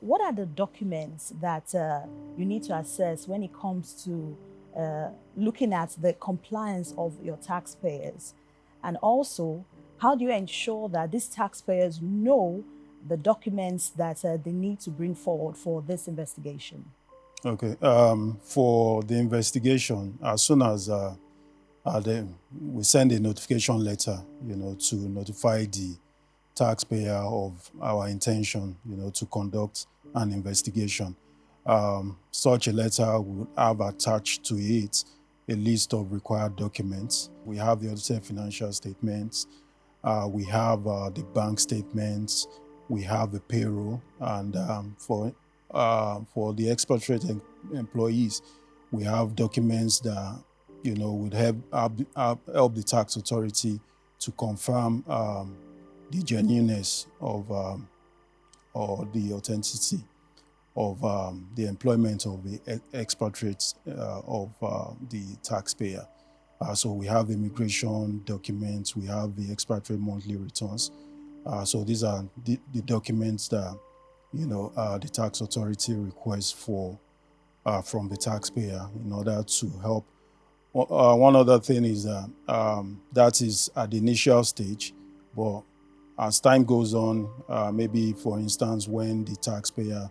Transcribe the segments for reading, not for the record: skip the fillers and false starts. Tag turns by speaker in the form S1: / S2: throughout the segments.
S1: what are the documents that you need to assess when it comes to looking at the compliance of your taxpayers? And also, how do you ensure that these taxpayers know the documents that they need to bring forward for this investigation?
S2: Okay. For the investigation, as soon as we send a notification letter, to notify the taxpayer of our intention, to conduct an investigation. Such a letter would have attached to it a list of required documents. We have the audited financial statements, we have the bank statements, we have the payroll, and for the expatriate employees, we have documents that would help the tax authority to confirm the genuineness of or the authenticity of the employment of the expatriates of the taxpayer. So we have immigration documents, we have the expatriate monthly returns. So these are the documents that the tax authority requests for from the taxpayer in order to help. One other thing is that that is at the initial stage, but as time goes on, maybe for instance, when the taxpayer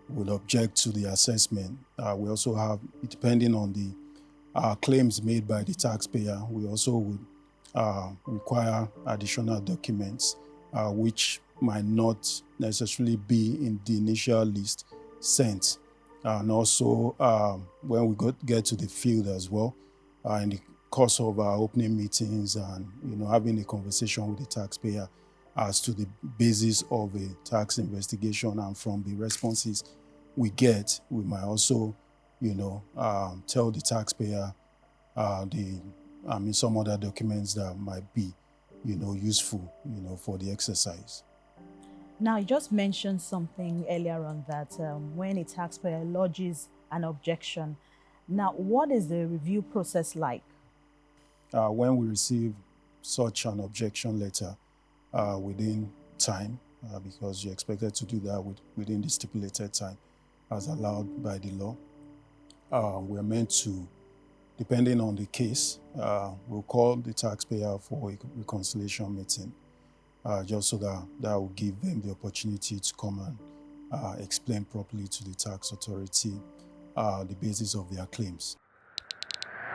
S2: would object to the assessment, we also have, depending on the claims made by the taxpayer, we also would require additional documents, which might not necessarily be in the initial list sent. And also, when we get to the field as well, in the course of our opening meetings and having a conversation with the taxpayer as to the basis of a tax investigation, and from the responses we get, we might also tell the taxpayer some other documents that might be useful for the exercise.
S1: Now, you just mentioned something earlier on that when a taxpayer lodges an objection. Now, what is the review process like?
S2: When we receive such an objection letter within time, because you're expected to do that within the stipulated time as allowed by the law, we're meant to, depending on the case, we'll call the taxpayer for a reconciliation meeting, just so that will give them the opportunity to come and explain properly to the tax authority the basis of their claims.